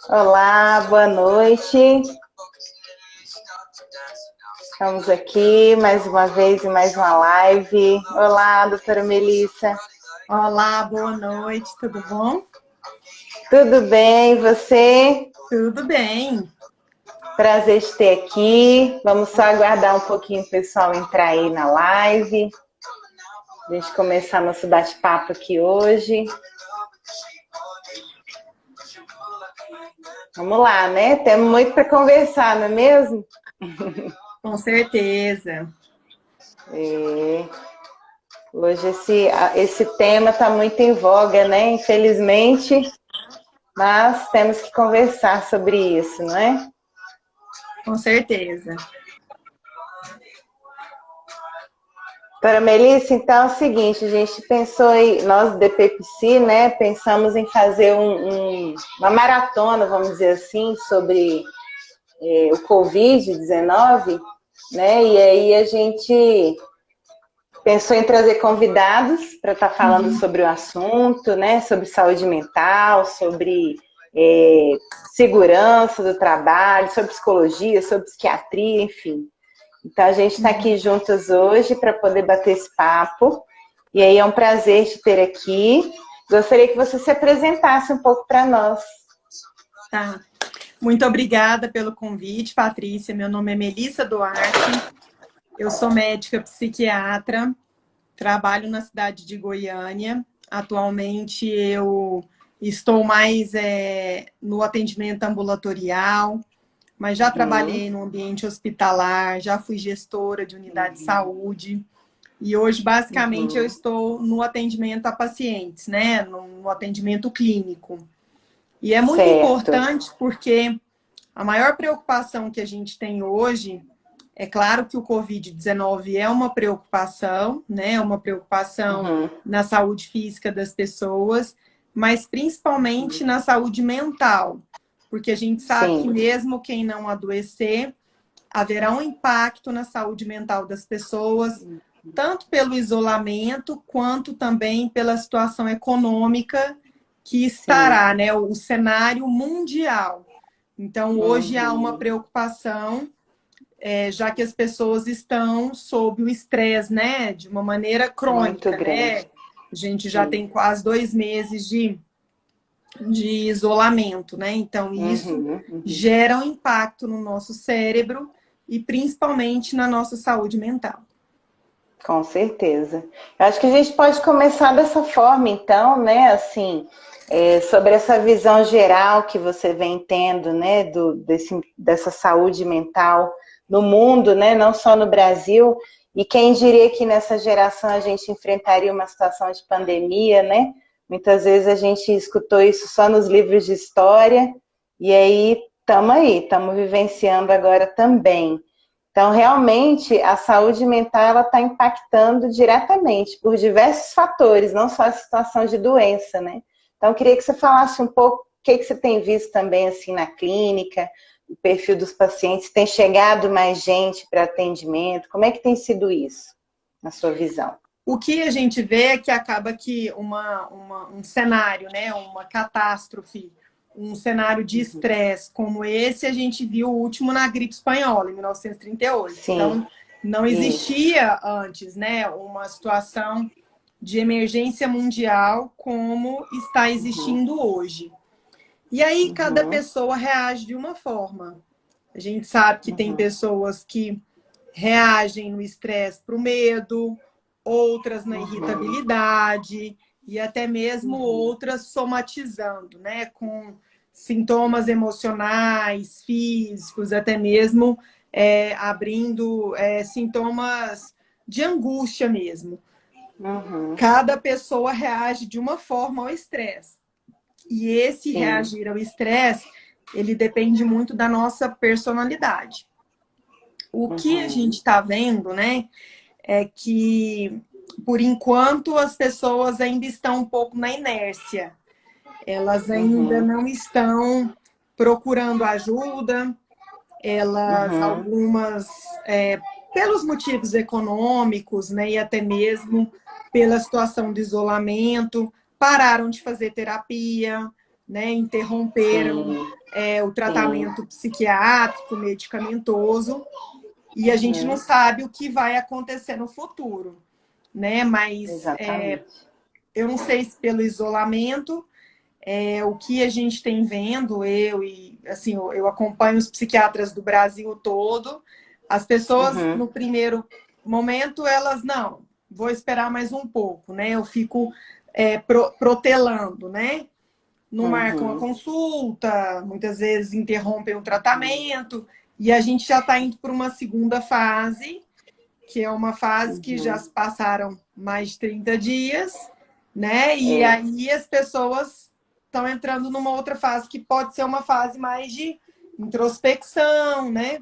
Olá, boa noite. Estamos aqui mais uma vez em mais uma live. Olá, doutora Melissa. Olá, boa noite, tudo bom? Tudo bem, e você? Tudo bem. Prazer de ter aqui. Vamos só aguardar um pouquinho o pessoal entrar aí na live. A gente começar nosso bate-papo aqui hoje. Vamos lá, né? Temos muito para conversar, não é mesmo? Com certeza. Hoje esse tema está muito em voga, né? Infelizmente, mas temos que conversar sobre isso, não é? Com certeza. Para Melissa, então é o seguinte, a gente pensou aí, nós do DPPC, né, pensamos em fazer uma maratona, vamos dizer assim, sobre o Covid-19, né, e aí a gente pensou em trazer convidados para estar falando sobre o assunto, né, sobre saúde mental, sobre segurança do trabalho, sobre psicologia, sobre psiquiatria, enfim. Então, a gente está aqui juntas hoje para poder bater esse papo. E aí é um prazer te ter aqui. Gostaria que você se apresentasse um pouco para nós. Tá. Muito obrigada pelo convite, Patrícia. Meu nome é Melissa Duarte. Eu sou médica psiquiatra. Trabalho na cidade de Goiânia. Atualmente, eu estou mais no atendimento ambulatorial, mas já trabalhei no ambiente hospitalar, já fui gestora de unidade de saúde. E hoje, basicamente, eu estou no atendimento a pacientes, né? No atendimento clínico. E é muito importante porque a maior preocupação que a gente tem hoje, é claro que o Covid-19 é uma preocupação, né? Uma preocupação na saúde física das pessoas, mas principalmente na saúde mental. Porque a gente sabe que mesmo quem não adoecer, haverá um impacto na saúde mental das pessoas, tanto pelo isolamento, quanto também pela situação econômica que estará, né? O cenário mundial. Então, hoje há uma preocupação, já que as pessoas estão sob o estresse, né? De uma maneira crônica, né? A gente já tem quase 2 meses de isolamento, né? Então, isso gera um impacto no nosso cérebro e principalmente na nossa saúde mental. Com certeza. Eu acho que a gente pode começar dessa forma, então, né? Assim, sobre essa visão geral que você vem tendo, né? Dessa saúde mental no mundo, né? Não só no Brasil. E quem diria que nessa geração a gente enfrentaria uma situação de pandemia, né? Muitas vezes a gente escutou isso só nos livros de história, e aí, estamos vivenciando agora também. Então, realmente, a saúde mental ela está impactando diretamente por diversos fatores, não só a situação de doença, né? Então, eu queria que você falasse um pouco o que você tem visto também assim na clínica, o perfil dos pacientes, tem chegado mais gente para atendimento, como é que tem sido isso, na sua visão? O que a gente vê é que acaba que um cenário, né, uma catástrofe, um cenário de estresse como esse, a gente viu o último na gripe espanhola, em 1938. Sim, então, não existia antes, né, uma situação de emergência mundial como está existindo hoje. E aí, cada pessoa reage de uma forma. A gente sabe que tem pessoas que reagem no estresse para o medo, outras na irritabilidade e até mesmo outras somatizando, né? Com sintomas emocionais, físicos, até mesmo abrindo sintomas de angústia mesmo. Cada pessoa reage de uma forma ao estresse. E esse reagir ao estresse, ele depende muito da nossa personalidade. O que a gente está vendo, né, é que, por enquanto, as pessoas ainda estão um pouco na inércia. Elas ainda não estão procurando ajuda, algumas, pelos motivos econômicos, né, e até mesmo pela situação de isolamento, pararam de fazer terapia, né, interromperam o tratamento psiquiátrico, medicamentoso, e a gente não sabe o que vai acontecer no futuro, né? Mas eu não sei se pelo isolamento, o que a gente tem vendo, assim, eu acompanho os psiquiatras do Brasil todo, as pessoas no primeiro momento, elas não, vou esperar mais um pouco, né? Eu fico protelando, né? Não marcam a consulta, muitas vezes interrompem o tratamento, e a gente já está indo para uma segunda fase, que é uma fase que já se passaram mais de 30 dias, né? E aí as pessoas estão entrando numa outra fase, que pode ser uma fase mais de introspecção, né?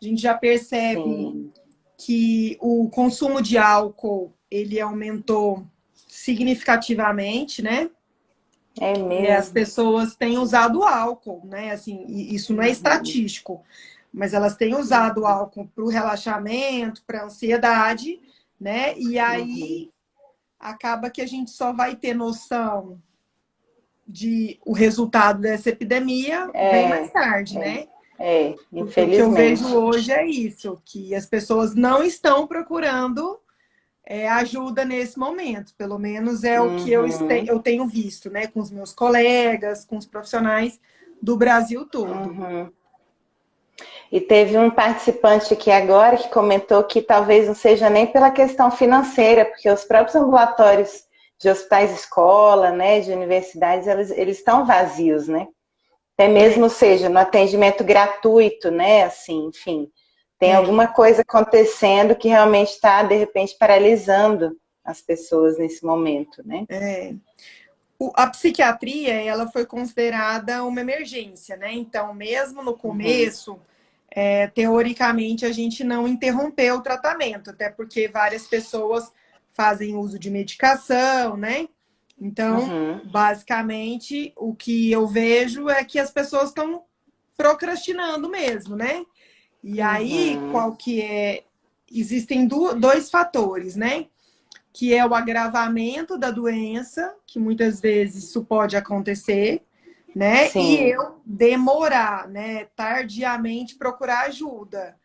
A gente já percebe que o consumo de álcool, ele aumentou significativamente, né? É mesmo. As pessoas têm usado álcool, né? Assim, isso não é estatístico, mas elas têm usado álcool para o relaxamento, para a ansiedade, né? E aí acaba que a gente só vai ter noção de o resultado dessa epidemia bem mais tarde, né? Infelizmente. O que eu vejo hoje é isso, que as pessoas não estão procurando ajuda nesse momento. Pelo menos é o que eu tenho visto, né? Com os meus colegas, com os profissionais do Brasil todo. E teve um participante aqui agora que comentou que talvez não seja nem pela questão financeira, porque os próprios ambulatórios de hospitais escola, né, de universidades, eles estão vazios, né? Até mesmo, seja, no atendimento gratuito, né? Assim, enfim, tem alguma coisa acontecendo que realmente está, de repente, paralisando as pessoas nesse momento, né? A psiquiatria, ela foi considerada uma emergência, né? Então, mesmo no começo, teoricamente, a gente não interrompeu o tratamento, até porque várias pessoas fazem uso de medicação, né? Então, basicamente, o que eu vejo é que as pessoas estão procrastinando mesmo, né? E aí, qual que é? Existem dois fatores, né? Que é o agravamento da doença, que muitas vezes isso pode acontecer, né? Sim. E eu demorar, né? Tardiamente procurar ajuda.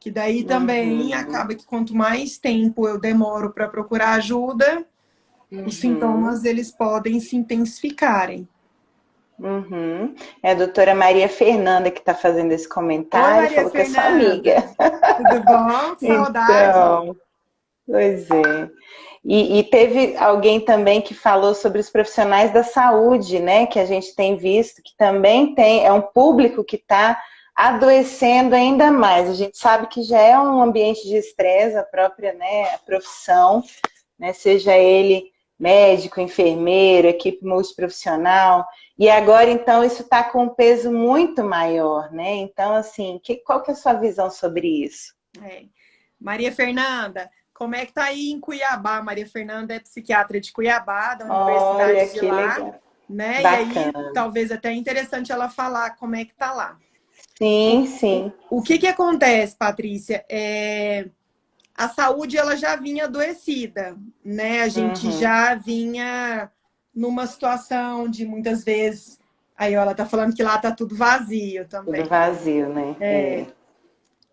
Que daí também acaba que quanto mais tempo eu demoro para procurar ajuda, os sintomas eles podem se intensificarem. É a doutora Maria Fernanda que está fazendo esse comentário. Oi, Maria falou Fernanda. Que é sua amiga. Tudo bom? Saudade. Então, pois é. E teve alguém também que falou sobre os profissionais da saúde, né? Que a gente tem visto que também é um público que está adoecendo ainda mais. A gente sabe que já é um ambiente de estresse, a própria, né, a profissão, né? Seja ele médico, enfermeiro, equipe multiprofissional. E agora, então, isso está com um peso muito maior, né? Então, assim, qual que é a sua visão sobre isso? Maria Fernanda, como é que tá aí em Cuiabá? Maria Fernanda é psiquiatra de Cuiabá, da Universidade de lá, legal. né? Bacana. E aí, talvez até é interessante ela falar como é que tá lá. Sim. O que acontece, Patrícia? A saúde, ela já vinha adoecida, né? A gente já vinha numa situação de muitas vezes... Aí, ó, ela tá falando que lá tá tudo vazio também. Tudo vazio, né?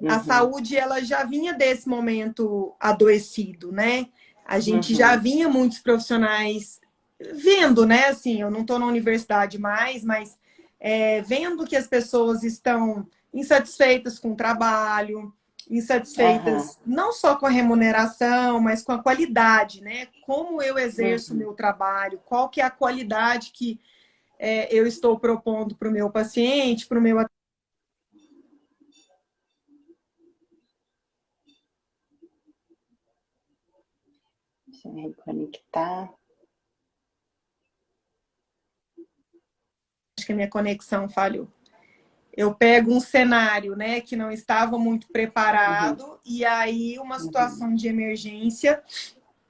A saúde, ela já vinha desse momento adoecido, né? A gente já vinha muitos profissionais vendo, né? Assim, eu não estou na universidade mais, mas vendo que as pessoas estão insatisfeitas com o trabalho, insatisfeitas não só com a remuneração, mas com a qualidade, né? Como eu exerço o meu trabalho, qual que é a qualidade que eu estou propondo para o meu paciente, para o meu Deixa eu reconectar. Acho que a minha conexão falhou. Eu pego um cenário, né, que não estava muito preparado, e aí uma situação de emergência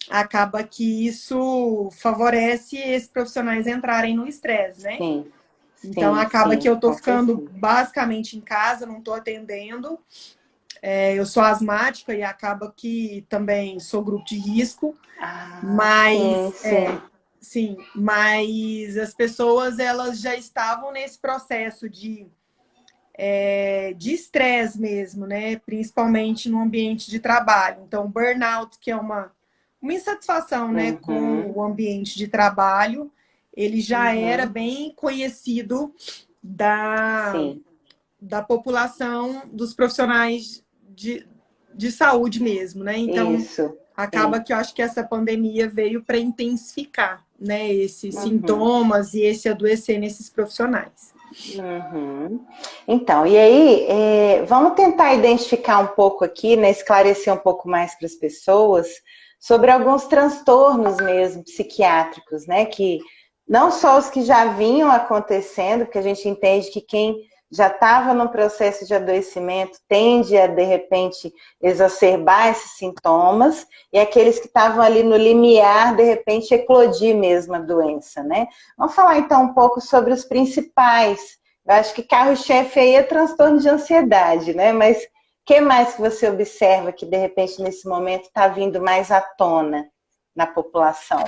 acaba que isso favorece esses profissionais entrarem no estresse, né? Então acaba que eu tô ficando basicamente em casa, não tô atendendo. Eu sou asmática e acaba que também sou grupo de risco, mas sim, mas as pessoas elas já estavam nesse processo de estresse mesmo, né? Principalmente no ambiente de trabalho. Então, burnout, que é uma insatisfação, né, com Uhum. o ambiente de trabalho, ele já era Uhum. bem conhecido da, Sim, da população, dos profissionais de saúde mesmo, né? Então, isso. acaba Sim. que eu acho que essa pandemia veio para intensificar, né, esses Uhum. sintomas e esse adoecer nesses profissionais. Uhum. Então, e aí, vamos tentar identificar um pouco aqui, né, esclarecer um pouco mais para as pessoas sobre alguns transtornos mesmo psiquiátricos, né, que não só os que já vinham acontecendo, porque a gente entende que quem já estava no processo de adoecimento tende a, de repente, exacerbar esses sintomas, e aqueles que estavam ali no limiar, de repente, eclodir mesmo a doença, né? Vamos falar então um pouco sobre os principais. Eu acho que carro-chefe aí é transtorno de ansiedade, né? Mas o que mais que você observa que de repente nesse momento está vindo mais à tona na população?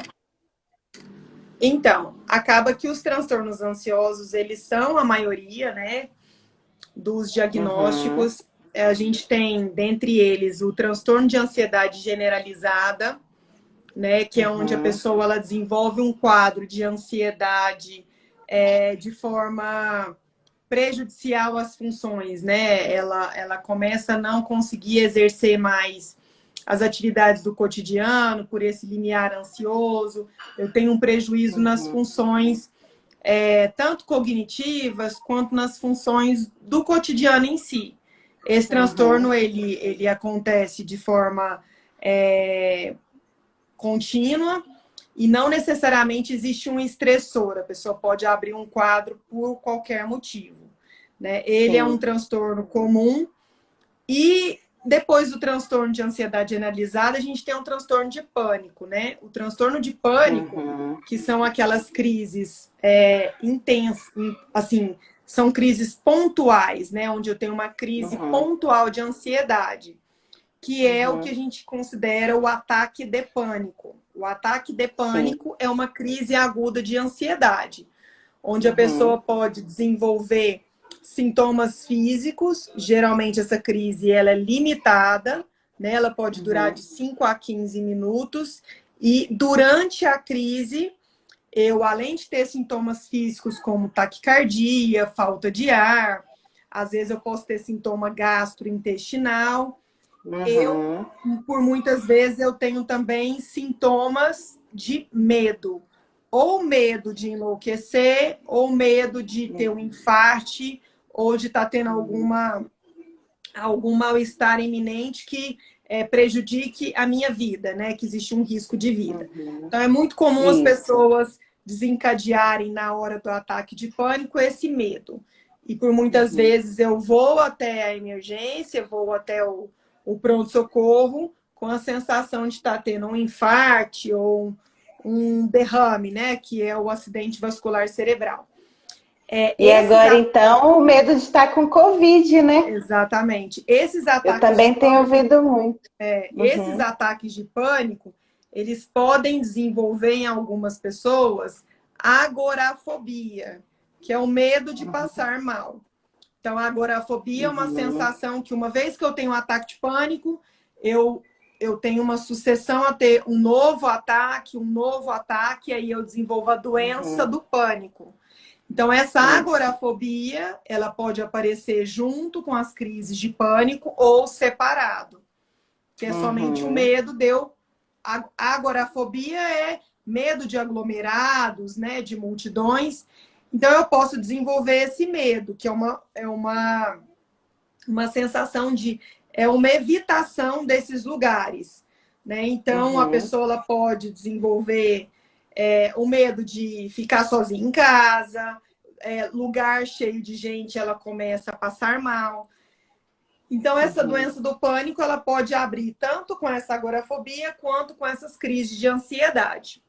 Então, acaba que os transtornos ansiosos, eles são a maioria, né, dos Uhum, diagnósticos. A gente tem, dentre eles, o transtorno de ansiedade generalizada, né, que é onde a uhum, pessoa ela desenvolve um quadro de ansiedade de forma prejudicial às funções, né? Ela começa a não conseguir exercer mais as atividades do cotidiano por esse limiar ansioso. Eu tenho um prejuízo nas uhum, funções tanto cognitivas quanto nas funções do cotidiano em si. Esse uhum, transtorno ele acontece de forma contínua e não necessariamente existe um estressor. A pessoa pode abrir um quadro por qualquer motivo, né? Ele é um sim, transtorno comum e depois do transtorno de ansiedade generalizada, a gente tem um transtorno de pânico, né? O transtorno de pânico, uhum, que são aquelas crises intensas, assim, são crises pontuais, né? Onde eu tenho uma crise uhum, pontual de ansiedade, que é o que a uhum, gente considera o ataque de pânico. O ataque de sim, pânico é uma crise aguda de ansiedade, onde a pessoa uhum, pode desenvolver sintomas físicos. Geralmente essa crise ela é limitada, né? Ela pode durar uhum, de 5 a 15 minutos e durante a crise eu, além de ter sintomas físicos como taquicardia, falta de ar, às vezes eu posso ter sintoma gastrointestinal, eu, uhum, por muitas vezes, eu tenho também sintomas de medo. Ou medo de enlouquecer, ou medo de ter um infarte, ou de estar tendo uhum, algum mal-estar iminente que prejudique a minha vida, né? Que existe um risco de vida. uhum. Então, é muito comum as Isso. pessoas desencadearem na hora do ataque de pânico esse medo. E por muitas Uhum, vezes eu vou até a emergência, vou até o pronto-socorro com a sensação de estar tendo um infarte ou um derrame, né? Que é o acidente vascular cerebral. E Esses agora, então, o medo de estar com Covid, né? exatamente. Esses Eu ataques de também tenho pânico, ouvido muito. esses Uhum, ataques de pânico, eles podem desenvolver em algumas pessoas agorafobia, que é o medo de passar mal. Então, a agorafobia é uma uhum, sensação que, uma vez que eu tenho um ataque de pânico, eu, eu tenho uma sucessão a ter um novo ataque, e aí eu desenvolvo a doença uhum. do pânico. Então, essa Isso. agorafobia, ela pode aparecer junto com as crises de pânico ou separado, que é somente o Uhum, medo de eu... A agorafobia é medo de aglomerados, né, de multidões. Então, eu posso desenvolver esse medo, que uma sensação de... É uma evitação desses lugares, né? Então, a uhum, pessoa ela pode desenvolver o medo de ficar sozinha em casa, lugar cheio de gente, ela começa a passar mal. Então, essa uhum, doença do pânico, ela pode abrir tanto com essa agorafobia, quanto com essas crises de ansiedade.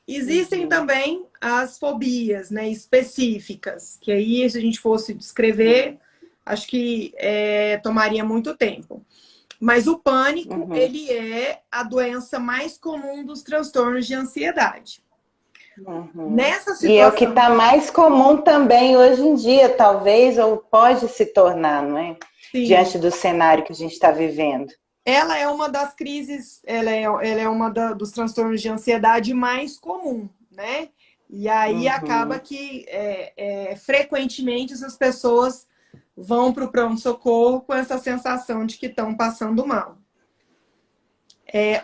Existem uhum, também as fobias, né, específicas, que aí, se a gente fosse uhum, descrever, acho que tomaria muito tempo. Mas o pânico, uhum, ele é a doença mais comum dos transtornos de ansiedade. Nessa E é o que situação... está mais comum também hoje em dia, talvez, ou pode se tornar, não é? Sim. Diante do cenário que a gente está vivendo. Ela é uma das crises, ela é uma dos transtornos de ansiedade mais comum, né? E aí acaba que frequentemente essas pessoas vão para o pronto-socorro com essa sensação de que estão passando mal.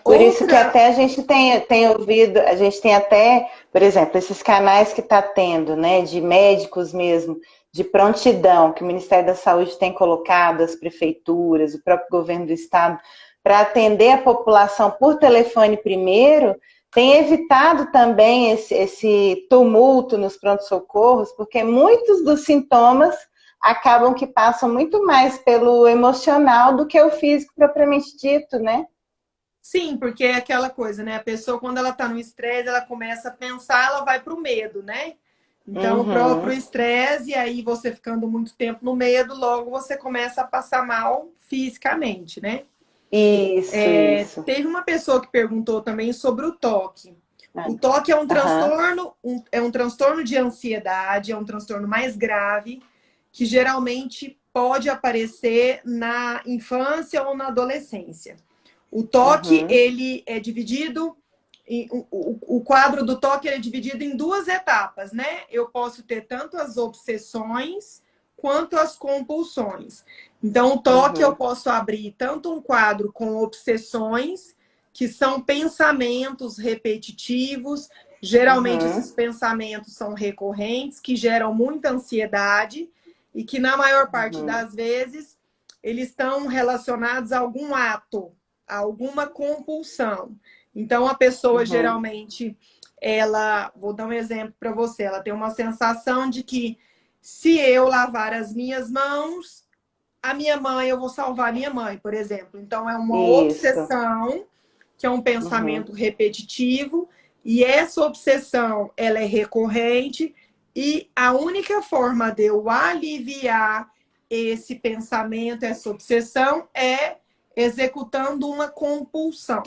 Por isso que até a gente tem ouvido, a gente tem até, por exemplo, esses canais que está tendo, né, de médicos mesmo, de prontidão, que o Ministério da Saúde tem colocado, as prefeituras, o próprio governo do estado, para atender a população por telefone primeiro, tem evitado também esse tumulto nos pronto-socorros, porque muitos dos sintomas acabam que passam muito mais pelo emocional do que o físico propriamente dito, né? Sim, porque é aquela coisa, né? A pessoa, quando ela tá no estresse, ela começa a pensar, ela vai pro medo, né? Então, o próprio estresse, e aí você ficando muito tempo no medo, logo você começa a passar mal fisicamente, né? Isso. Teve uma pessoa que perguntou também sobre o toque. O toque é um transtorno, é um transtorno de ansiedade, é um transtorno mais grave, que geralmente pode aparecer na infância ou na adolescência. O toque, ele é dividido, o quadro do toque é dividido em duas etapas, né? Eu posso ter tanto as obsessões quanto as compulsões. Então, o toque eu posso abrir tanto um quadro com obsessões, que são pensamentos repetitivos, geralmente esses pensamentos são recorrentes, que geram muita ansiedade e que, na maior parte das vezes, eles estão relacionados a algum ato, a alguma compulsão. Então, a pessoa, geralmente, vou dar um exemplo para você, ela tem uma sensação de que se eu lavar as minhas mãos, a minha mãe, eu vou salvar a minha mãe, por exemplo. Então, é uma obsessão, que é um pensamento repetitivo, e essa obsessão, ela é recorrente, e a única forma de eu aliviar esse pensamento, essa obsessão, é executando uma compulsão.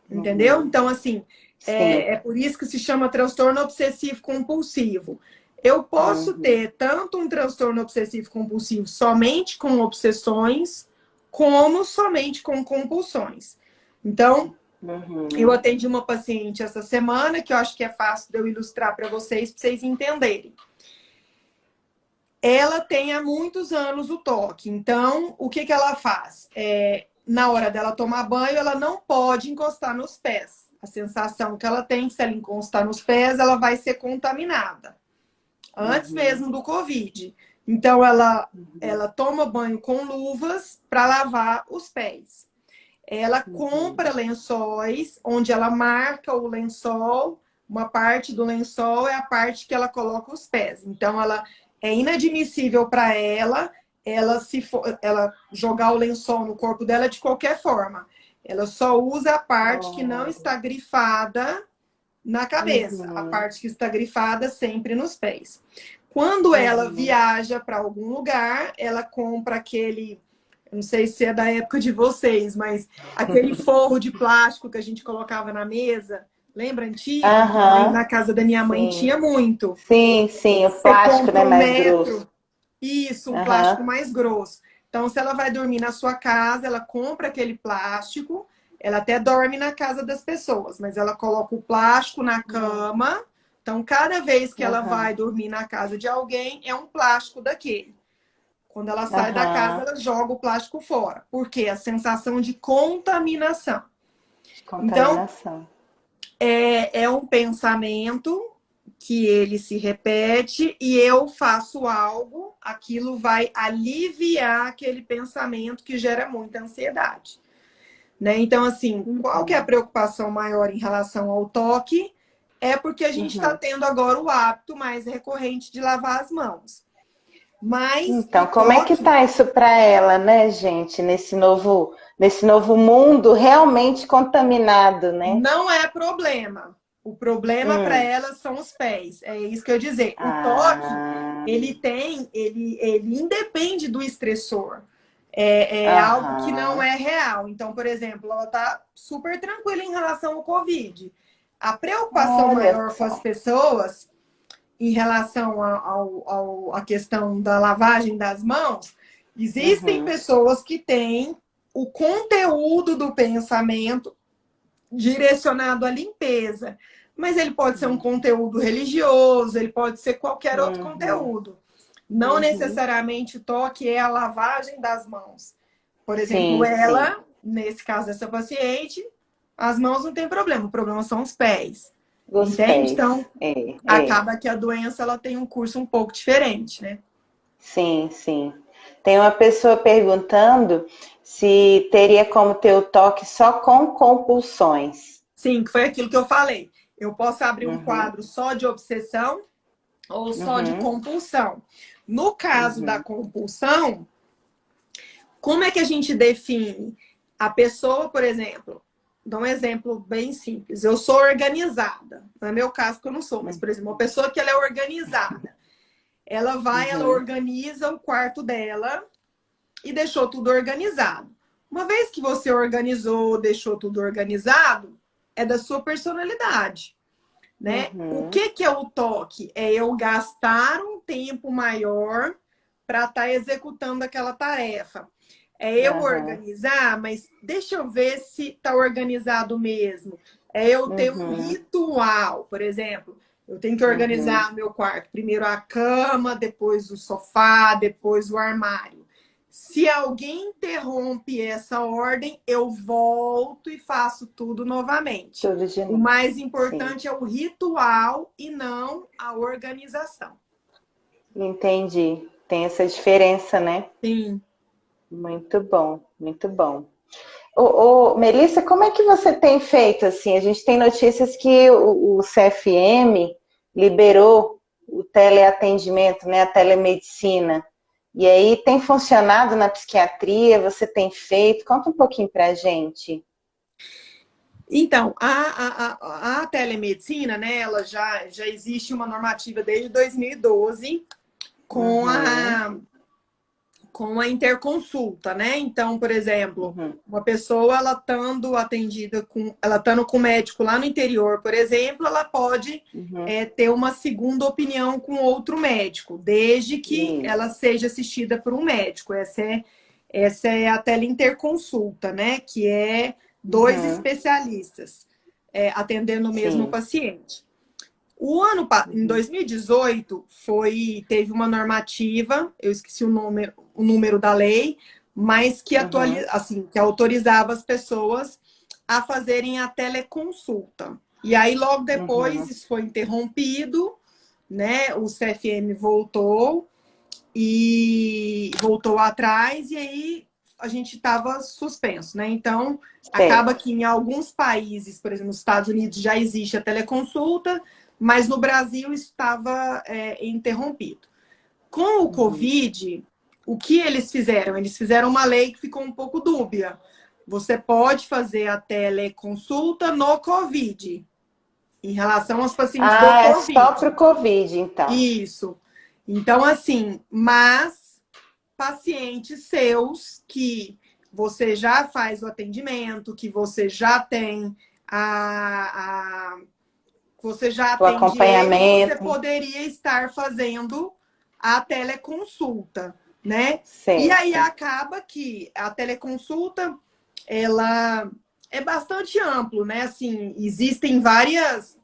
Entendeu? Então, assim, é por isso que se chama transtorno obsessivo compulsivo. Eu posso ter tanto um transtorno obsessivo compulsivo somente com obsessões, como somente com compulsões. Então, eu atendi uma paciente essa semana, que eu acho que é fácil de eu ilustrar para vocês entenderem. Ela tem há muitos anos o toque. Então, o que ela faz? Na hora dela tomar banho, ela não pode encostar nos pés. A sensação que ela tem, se ela encostar nos pés, ela vai ser contaminada. Antes mesmo do Covid. Então, ela toma banho com luvas para lavar os pés. Ela compra lençóis, onde ela marca o lençol. Uma parte do lençol é a parte que ela coloca os pés. Então, é inadmissível para ela jogar o lençol no corpo dela de qualquer forma. Ela só usa a parte que não está grifada na cabeça. A parte que está grifada sempre nos pés. Quando ela viaja para algum lugar, ela compra aquele, não sei se é da época de vocês, mas aquele forro de plástico que a gente colocava na mesa. Lembra antigo? Na casa da minha mãe tinha muito. Sim, o plástico, né, mais grosso. Isso, um plástico mais grosso. Então, se ela vai dormir na sua casa, ela compra aquele plástico, ela até dorme na casa das pessoas, mas ela coloca o plástico na cama. Então, cada vez que ela vai dormir na casa de alguém, é um plástico daquele. Quando ela sai da casa, ela joga o plástico fora. Por quê? A sensação de contaminação. Então, é um pensamento que ele se repete e eu faço algo, aquilo vai aliviar aquele pensamento que gera muita ansiedade. Né? Então, assim, qual que é a preocupação maior em relação ao toque? É porque a gente está tendo agora o hábito mais recorrente de lavar as mãos. Mas então, como é que tá isso para ela, né, gente? Nesse novo mundo realmente contaminado, né? Não é problema. O problema para ela são os pés. É isso que eu ia dizer. O toque, ele independe do estressor. É algo que não é real. Então, por exemplo, ela está super tranquila em relação ao Covid. A preocupação Olha maior com as só. pessoas em relação à questão da lavagem das mãos, existem Uhum, pessoas que têm o conteúdo do pensamento direcionado à limpeza, mas ele pode ser um conteúdo religioso, ele pode ser qualquer outro uhum, conteúdo. Não uhum. necessariamente o toque é a lavagem das mãos. Por exemplo, Sim, sim. ela, nesse caso dessa paciente, as mãos não tem problema, o problema são os pés. Os Entende? Então, pés. É, é. acaba que a doença ela tem um curso um pouco diferente, né? Sim, sim. Tem uma pessoa perguntando se teria como ter o toque só com compulsões. Sim, que foi aquilo que eu falei. Eu posso abrir um Uhum, quadro só de obsessão ou só de uhum, compulsão. No caso da uhum, compulsão, como é que a gente define? A pessoa, por exemplo, dou um exemplo bem simples. Eu sou organizada. Não é meu caso, porque eu não sou, mas, por exemplo, uma pessoa que ela é organizada. Ela vai, ela uhum, organiza o quarto dela e deixou tudo organizado. Uma vez que você organizou, deixou tudo organizado, é da sua personalidade, né? O uhum, que é o toque? É eu gastar um tempo maior para estar executando aquela tarefa. É eu aham, organizar, mas deixa eu ver se está organizado mesmo. É eu ter um uhum, ritual, por exemplo. Eu tenho que uhum. organizar meu quarto. Primeiro a cama, depois o sofá, depois o armário. Se alguém interrompe essa ordem, eu volto e faço tudo novamente. Tudo de O novo. mais Sim, importante é o ritual e não a organização. entendi. Tem essa diferença, né? Sim. Muito bom, muito bom. Melissa, como é que você tem feito assim? A gente tem notícias que o CFM liberou o teleatendimento, né, a telemedicina. E aí tem funcionado na psiquiatria? Você tem feito? Conta um pouquinho para a gente. Então, a telemedicina, né, ela já existe uma normativa desde 2012 com Uhum, com a interconsulta, né? Então, por exemplo, uhum, uma pessoa ela estando atendida com, ela estando com o médico lá no interior, por exemplo, ela pode uhum. ter uma segunda opinião com outro médico, desde que ela Isso. seja assistida por um médico. Essa é a teleinterconsulta, né? Que é dois Uhum, especialistas atendendo o mesmo sim. paciente. Em Uhum, 2018 teve uma normativa, eu esqueci o número da lei, mas uhum, que autorizava as pessoas a fazerem a teleconsulta. E aí logo depois uhum, isso foi interrompido, né? O CFM voltou e voltou atrás e aí a gente estava suspenso, né? Então acaba certo. que em alguns países, por exemplo, nos Estados Unidos já existe a teleconsulta, mas no Brasil estava interrompido. Com o Uhum. Covid, o que eles fizeram? Eles fizeram uma lei que ficou um pouco dúbia. Você pode fazer a teleconsulta no Covid, em relação aos pacientes do Ah, é só para Covid. o Covid, então. Isso. Então, assim, mas pacientes seus que você já faz o atendimento, que você já tem a você já O atende eles, você acompanhamento, poderia estar fazendo a teleconsulta, né? E aí certo. acaba que a teleconsulta ela é bastante amplo, né? Assim, existem várias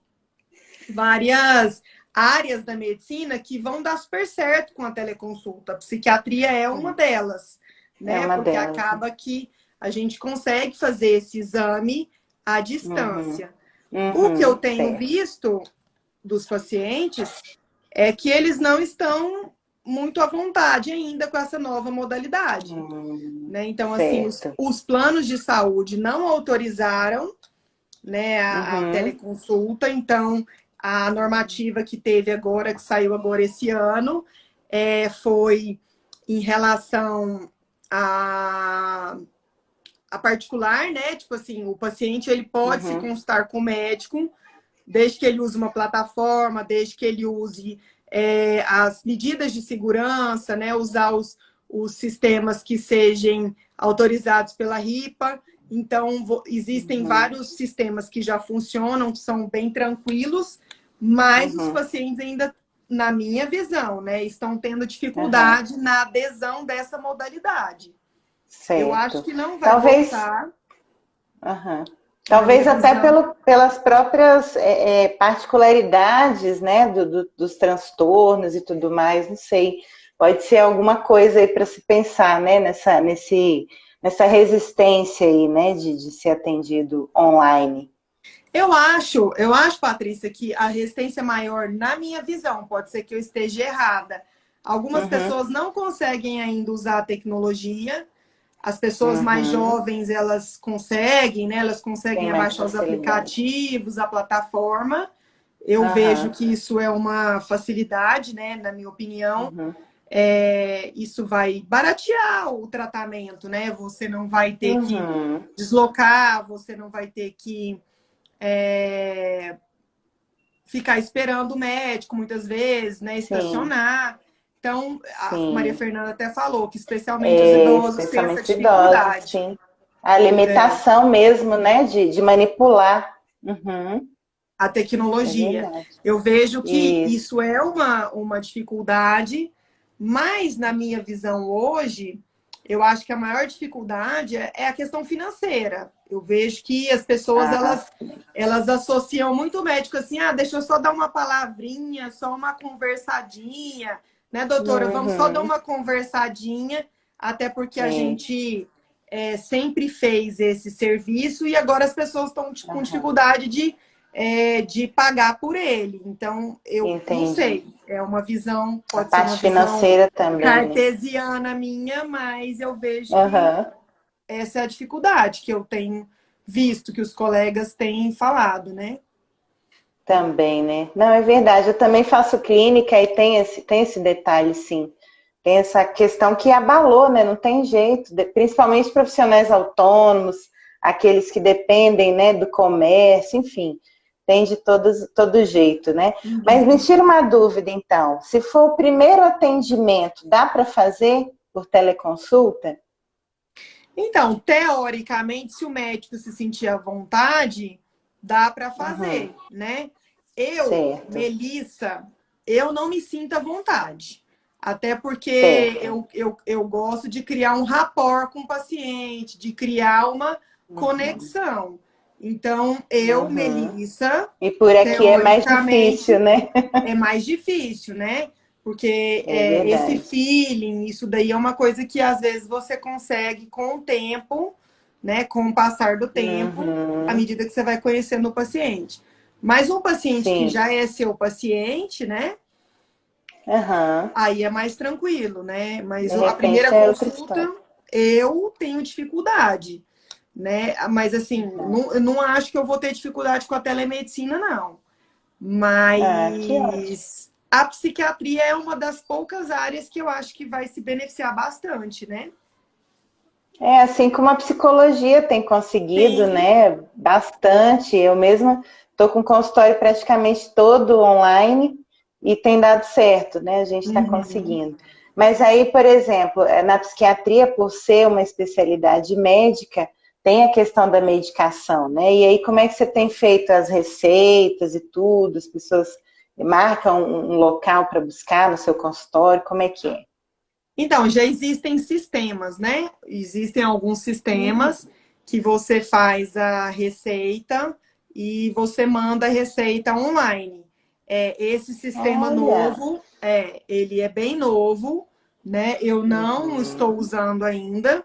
áreas da medicina que vão dar super certo com a teleconsulta. A psiquiatria é uma delas, É né? uma Porque delas. acaba que a gente consegue fazer esse exame à Uhum, distância. O que eu uhum, tenho certo. visto dos pacientes é que eles não estão muito à vontade ainda com essa nova modalidade. Né? Então, assim, Certo. os planos de saúde não autorizaram, né, a Uhum, teleconsulta, então a normativa que teve agora, que saiu agora esse ano, foi em relação a particular, né? Tipo assim, o paciente ele pode se uhum, consultar com o médico, desde que ele use uma plataforma, desde que ele use as medidas de segurança, né? Usar os sistemas que sejam autorizados pela RIPA. Então, existem vários sistemas que já funcionam, que são bem tranquilos, mas os pacientes ainda, na minha visão, né, estão tendo dificuldade na adesão dessa modalidade. Certo. Eu acho que não vai voltar. Talvez até pelas próprias particularidades, né, dos transtornos e tudo mais, não sei. Pode ser alguma coisa aí para se pensar, né, nessa resistência aí, né, de ser atendido online. Eu acho, Patrícia, que a resistência maior, na minha visão, pode ser que eu esteja errada. Algumas pessoas não conseguem ainda usar a tecnologia. As pessoas mais jovens, elas conseguem, né? Elas conseguem abaixar os aplicativos, a plataforma. Eu vejo que isso é uma facilidade, né? Na minha opinião. Isso vai baratear o tratamento, né? Você não vai ter que deslocar, você não vai ter que ficar esperando o médico muitas vezes, né? Estacionar. Então, a Maria Fernanda até falou que especialmente os idosos têm essa dificuldade. Sim. A limitação mesmo, né? De manipular. A tecnologia. Eu vejo que isso é uma dificuldade, mas na minha visão hoje, eu acho que a maior dificuldade é a questão financeira. Eu vejo que as pessoas, elas associam muito o médico assim, deixa eu só dar uma palavrinha, só uma conversadinha, né, doutora? Vamos só dar uma conversadinha, até porque a gente sempre fez esse serviço e agora as pessoas estão com dificuldade de pagar por ele. Então, eu não sei. É uma visão, pode ser uma financeira também, cartesiana minha, mas eu vejo que essa é a dificuldade que eu tenho visto, que os colegas têm falado, né? Também, né? Não, é verdade. Eu também faço clínica e tem esse detalhe, sim. Tem essa questão que abalou, né? Não tem jeito. Principalmente profissionais autônomos, aqueles que dependem, né, do comércio, enfim. Tem de todo jeito, né? Mas me tira uma dúvida, então. Se for o primeiro atendimento, dá para fazer por teleconsulta? Então, teoricamente, se o médico se sentir à vontade, dá para fazer, né? Melissa, eu não me sinto à vontade. Até porque eu gosto de criar um rapport com o paciente, de criar uma conexão. Então, Melissa... E por aqui é mais difícil, né? É mais difícil, né? Porque esse feeling, isso daí é uma coisa que às vezes você consegue com o tempo, né? Com o passar do tempo, à medida que você vai conhecendo o paciente. Mas um paciente que já é seu paciente, né? Aí é mais tranquilo, né? Mas a primeira consulta, eu tenho dificuldade, né? Mas assim, eu não acho que eu vou ter dificuldade com a telemedicina, não. Mas a psiquiatria é uma das poucas áreas que eu acho que vai se beneficiar bastante, né? Assim como a psicologia tem conseguido, né? Bastante. Eu mesma estou com o consultório praticamente todo online e tem dado certo, né? A gente está conseguindo. Mas aí, por exemplo, na psiquiatria, por ser uma especialidade médica, tem a questão da medicação, né? E aí, como é que você tem feito as receitas e tudo? As pessoas marcam um local para buscar no seu consultório? Como é que é? Então, já existem sistemas, né? Existem alguns sistemas que você faz a receita e você manda a receita online. Esse sistema novo, ele é bem novo, né? Eu não estou usando ainda,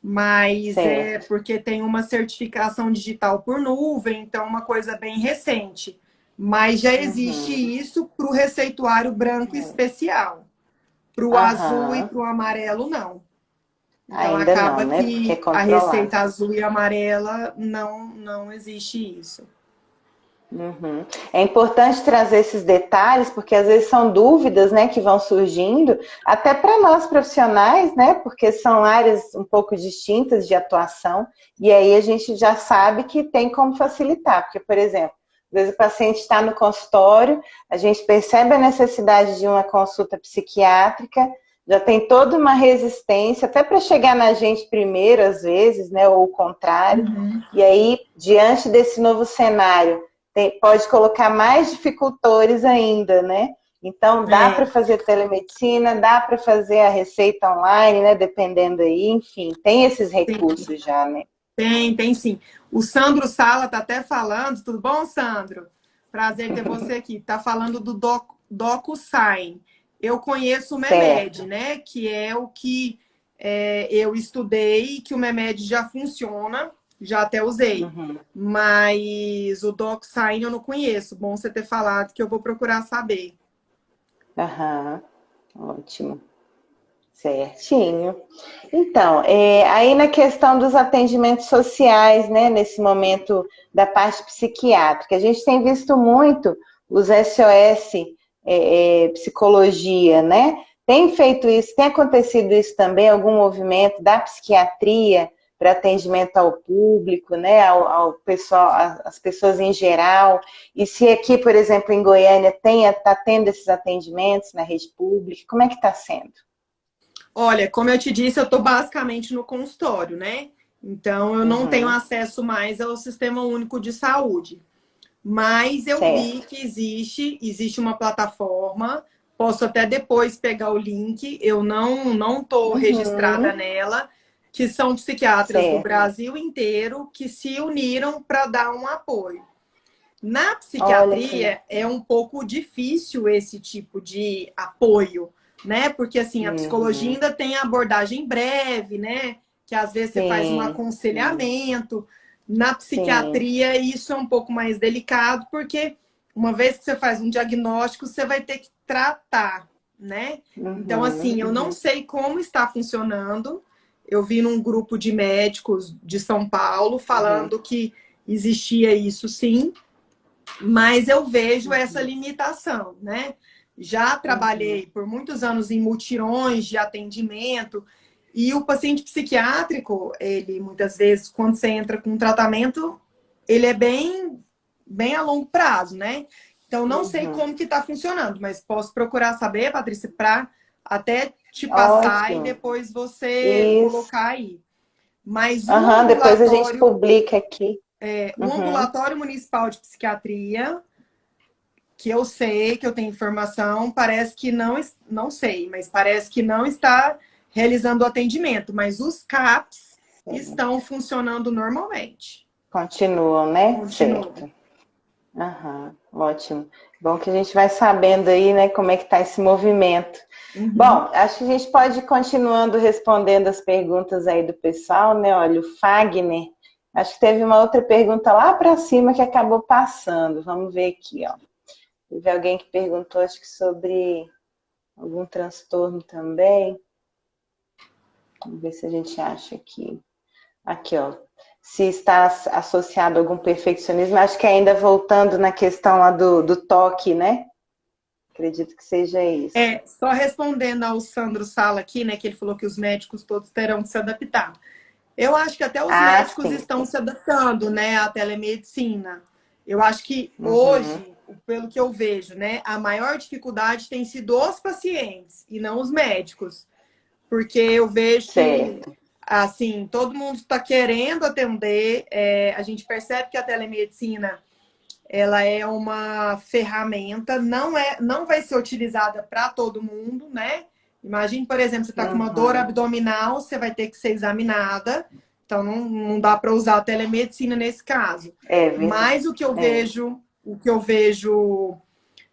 mas é porque tem uma certificação digital por nuvem, então uma coisa bem recente. Mas já existe isso para o receituário branco especial. Para o azul e para o amarelo, não. Então, ainda acaba não, né? que a receita azul e amarela não existe isso. É importante trazer esses detalhes, porque às vezes são dúvidas, né, que vão surgindo, até para nós profissionais, né, porque são áreas um pouco distintas de atuação, e aí a gente já sabe que tem como facilitar, porque, por exemplo, às vezes o paciente está no consultório, a gente percebe a necessidade de uma consulta psiquiátrica, já tem toda uma resistência, até para chegar na gente primeiro, às vezes, né? Ou o contrário. E aí, diante desse novo cenário, pode colocar mais dificultores ainda, né? Então, dá para fazer telemedicina, dá para fazer a receita online, né? Dependendo aí, enfim, tem esses recursos já, né? Tem sim. O Sandro Sala está até falando. Tudo bom, Sandro? Prazer ter você aqui. Está falando do DocuSign. Eu conheço o Memed, né? Que é o que eu estudei, que o Memed já funciona, já até usei. Mas o DocuSign eu não conheço. Bom você ter falado, que eu vou procurar saber. Ótimo. Certinho. Então, aí na questão dos atendimentos sociais, né, nesse momento da parte psiquiátrica, a gente tem visto muito os SOS psicologia, né? Tem feito isso, tem acontecido isso também, algum movimento da psiquiatria para atendimento ao público, né, ao pessoal, às pessoas em geral. E se aqui, por exemplo, em Goiânia, está tendo esses atendimentos na rede pública, como é que está sendo? Olha, como eu te disse, eu estou basicamente no consultório, né? Então, eu não tenho acesso mais ao Sistema Único de Saúde. Mas eu vi que existe uma plataforma, posso até depois pegar o link, eu não estou registrada nela, que são psiquiatras do Brasil inteiro que se uniram para dar um apoio. Na psiquiatria, é um pouco difícil esse tipo de apoio, né? Porque, assim, a psicologia ainda tem a abordagem breve, né? Que às vezes você faz um aconselhamento. Na psiquiatria, isso é um pouco mais delicado, porque uma vez que você faz um diagnóstico, você vai ter que tratar, né? Então, assim, eu não sei como está funcionando. Eu vi num grupo de médicos de São Paulo falando que existia isso, sim. Mas eu vejo essa limitação, né? Já trabalhei por muitos anos em mutirões de atendimento e o paciente psiquiátrico, ele muitas vezes, quando você entra com tratamento, ele é bem a longo prazo, né? Então, não sei como que está funcionando, mas posso procurar saber, Patrícia, para até te passar e depois você colocar aí. Mas o depois a gente publica aqui. O Ambulatório Municipal de Psiquiatria, que eu sei, que eu tenho informação, parece que não sei, mas parece que não está realizando o atendimento, mas os CAPs estão funcionando normalmente. Continuam, né? Continuam. Certo. Ótimo. Bom que a gente vai sabendo aí, né, como é que está esse movimento. Bom, acho que a gente pode ir continuando respondendo as perguntas aí do pessoal, né? Olha, o Fagner, acho que teve uma outra pergunta lá para cima que acabou passando. Vamos ver aqui, ó. Teve alguém que perguntou, acho que sobre algum transtorno também. Vamos ver se a gente acha aqui. Aqui, ó. Se está associado a algum perfeccionismo. Acho que ainda voltando na questão lá do toque, né? Acredito que seja isso. Só respondendo ao Sandro Sala aqui, né? Que ele falou que os médicos todos terão que se adaptar. Eu acho que até os médicos estão se adaptando, né? À telemedicina. Eu acho que hoje, pelo que eu vejo, né? A maior dificuldade tem sido os pacientes e não os médicos. Porque eu vejo que, assim, todo mundo está querendo atender. A gente percebe que a telemedicina, ela é uma ferramenta, não vai ser utilizada para todo mundo, né? Imagine, por exemplo, você está com uma dor abdominal, você vai ter que ser examinada. Então, não dá para usar a telemedicina nesse caso. Mas o que eu vejo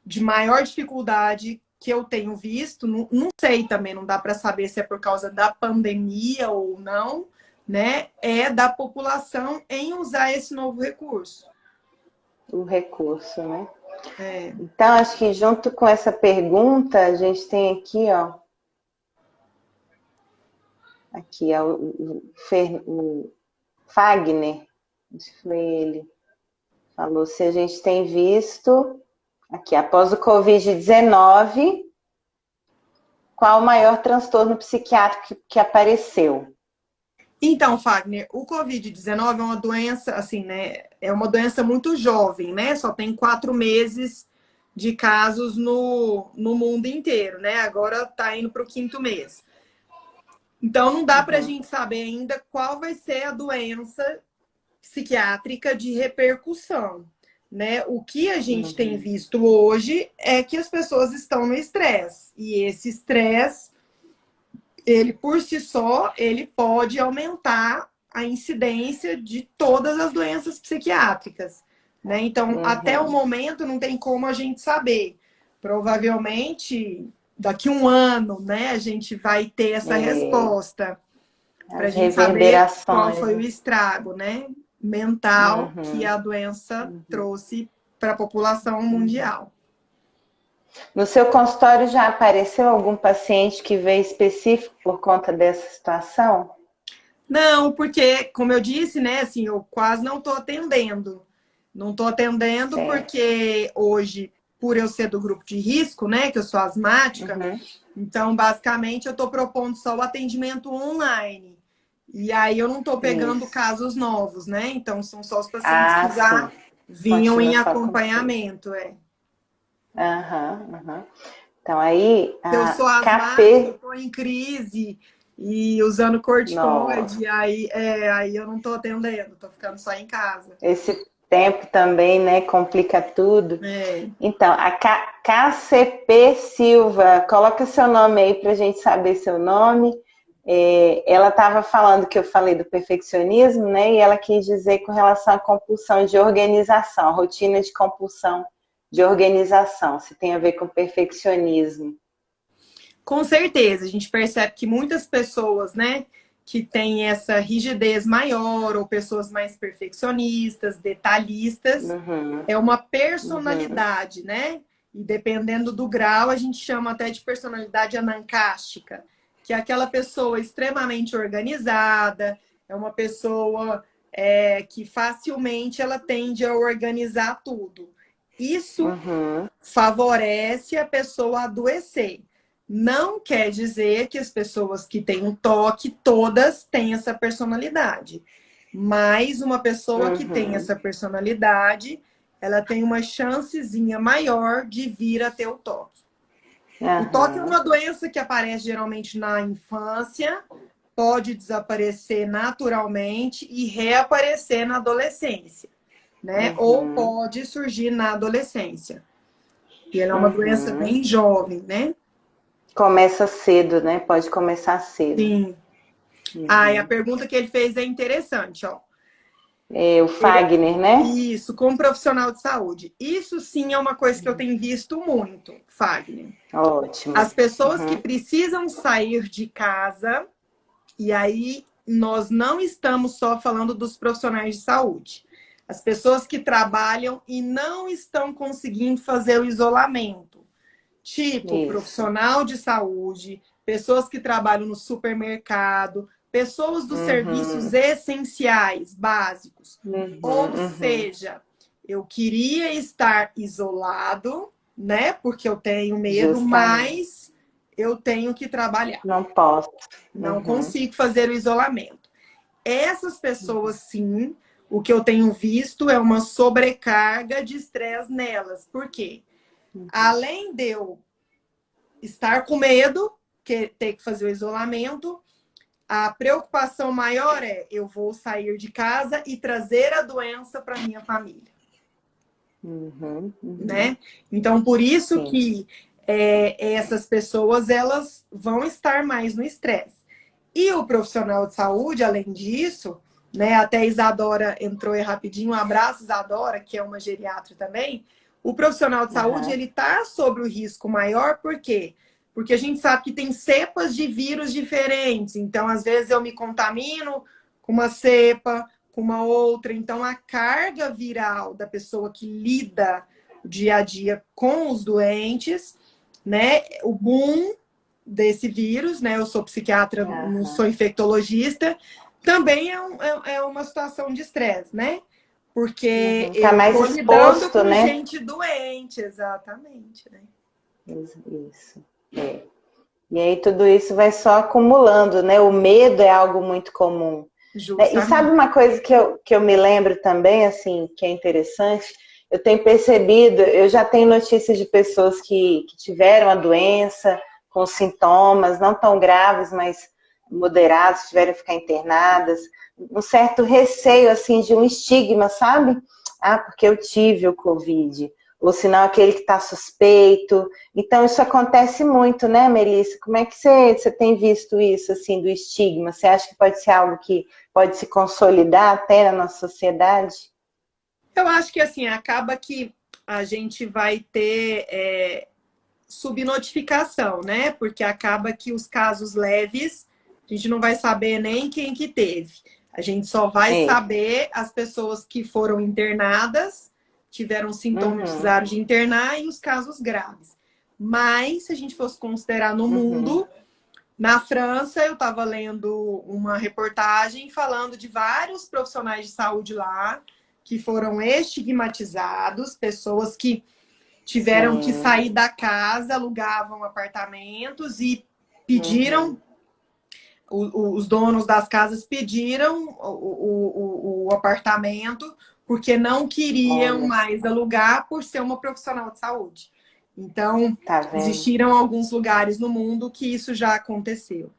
de maior dificuldade que eu tenho visto, não sei também, não dá para saber se é por causa da pandemia ou não, né? É da população em usar esse novo recurso. O recurso, né? Então, acho que junto com essa pergunta, a gente tem aqui, ó. Aqui, ó, o Fagner, acho que foi ele, falou se a gente tem visto, aqui, após o Covid-19, qual o maior transtorno psiquiátrico que apareceu? Então, Fagner, o Covid-19 é uma doença, assim, né? É uma doença muito jovem, né? Só tem 4 meses de casos no mundo inteiro, né? Agora está indo para o 5º mês. Então, não dá para a gente saber ainda qual vai ser a doença psiquiátrica de repercussão, né? O que a gente tem visto hoje é que as pessoas estão no estresse. E esse estresse, ele por si só, ele pode aumentar a incidência de todas as doenças psiquiátricas, né? Então, até o momento, não tem como a gente saber. Provavelmente, daqui 1 ano, né, a gente vai ter essa resposta para a gente saber qual foi o estrago, né, mental que a doença trouxe para a população mundial. No seu consultório já apareceu algum paciente que veio específico por conta dessa situação? Não, porque, como eu disse, né, assim, eu quase não estou atendendo. Não estou atendendo porque hoje, por eu ser do grupo de risco, né, que eu sou asmática, então, basicamente, eu estou propondo só o atendimento online. E aí eu não estou pegando casos novos, né? Então, são só os pacientes que já vinham em acompanhamento, Então, aí... Eu sou asmática, eu estou em crise e usando corticoide, aí eu não estou atendendo, estou ficando só em casa. Esse tempo também, né, complica tudo. Então, a KCP Silva, coloca seu nome aí para a gente saber seu nome. Ela estava falando que eu falei do perfeccionismo, né, e ela quis dizer com relação à compulsão de organização, a rotina de compulsão de organização, se tem a ver com perfeccionismo. Com certeza, a gente percebe que muitas pessoas, né, que têm essa rigidez maior, ou pessoas mais perfeccionistas, detalhistas, é uma personalidade, né? E dependendo do grau, a gente chama até de personalidade anancástica, que é aquela pessoa extremamente organizada, é uma pessoa que facilmente ela tende a organizar tudo. Isso favorece a pessoa a adoecer. Não quer dizer que as pessoas que têm um toque, todas têm essa personalidade. Mas uma pessoa que tem essa personalidade, ela tem uma chancezinha maior de vir a ter o toque. O toque é uma doença que aparece geralmente na infância, pode desaparecer naturalmente e reaparecer na adolescência, né? Ou pode surgir na adolescência. E ela é uma doença bem jovem, né? Começa cedo, né? Pode começar cedo. Sim. E a pergunta que ele fez é interessante, ó. O Fagner, né? Isso, como profissional de saúde. Isso sim é uma coisa que eu tenho visto muito, Fagner. Ótimo. As pessoas que precisam sair de casa, e aí nós não estamos só falando dos profissionais de saúde. As pessoas que trabalham e não estão conseguindo fazer o isolamento. Tipo, profissional de saúde, pessoas que trabalham no supermercado, pessoas dos serviços essenciais, básicos. Ou seja, eu queria estar isolado, né? Porque eu tenho medo, mas eu tenho que trabalhar. Não posso. Não consigo fazer o isolamento. Essas pessoas, sim, o que eu tenho visto é uma sobrecarga de estresse nelas. Por quê? Além de eu estar com medo, ter que fazer o isolamento, a preocupação maior é eu vou sair de casa e trazer a doença para minha família. Né? Então, por isso que essas pessoas elas vão estar mais no estresse. E o profissional de saúde, além disso, né, até a Isadora entrou aí rapidinho, um abraço, Isadora, que é uma geriatra também. O profissional de saúde, ele está sob o risco maior, por quê? Porque a gente sabe que tem cepas de vírus diferentes. Então, às vezes, eu me contamino com uma cepa, com uma outra. Então, a carga viral da pessoa que lida dia a dia com os doentes, né? O boom desse vírus, né? Eu sou psiquiatra, não sou infectologista. Também é uma situação de estresse, né? Porque tá mais eu tô lidando com né? gente doente, exatamente, né? Isso. E aí tudo isso vai só acumulando, né? O medo é algo muito comum. E sabe uma coisa que eu me lembro também, assim, que é interessante? eu tenho percebido, eu já tenho notícias de pessoas que tiveram a doença com sintomas, não tão graves, mas moderados, tiveram que ficar internadas, um certo receio, assim, de um estigma, sabe? Ah, porque eu tive o Covid, ou senão aquele que está suspeito. Então, isso acontece muito, né, Melissa? Como é que você tem visto isso, assim, do estigma? Você acha que pode ser algo que pode se consolidar até na nossa sociedade? Eu acho que, assim, acaba que a gente vai ter subnotificação, né? Porque acaba que os casos leves, a gente não vai saber nem quem que teve. A gente só vai saber as pessoas que foram internadas, tiveram sintomas, precisaram de internar, e os casos graves. Mas, se a gente fosse considerar no mundo, na França, eu estava lendo uma reportagem falando de vários profissionais de saúde lá que foram estigmatizados, pessoas que tiveram que sair da casa, alugavam apartamentos e pediram, os donos das casas pediram o apartamento porque não queriam mais alugar por ser uma profissional de saúde. Então, existiram alguns lugares no mundo que isso já aconteceu.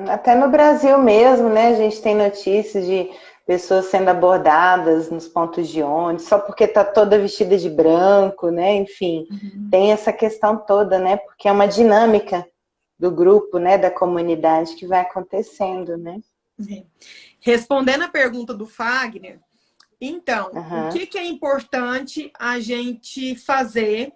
Até no Brasil mesmo, né? A gente tem notícias de pessoas sendo abordadas nos pontos de ônibus, só porque tá toda vestida de branco, né? Enfim, tem essa questão toda, né? Porque é uma dinâmica do grupo, né? Da comunidade que vai acontecendo, né? Respondendo a pergunta do Fagner, então, o que é importante a gente fazer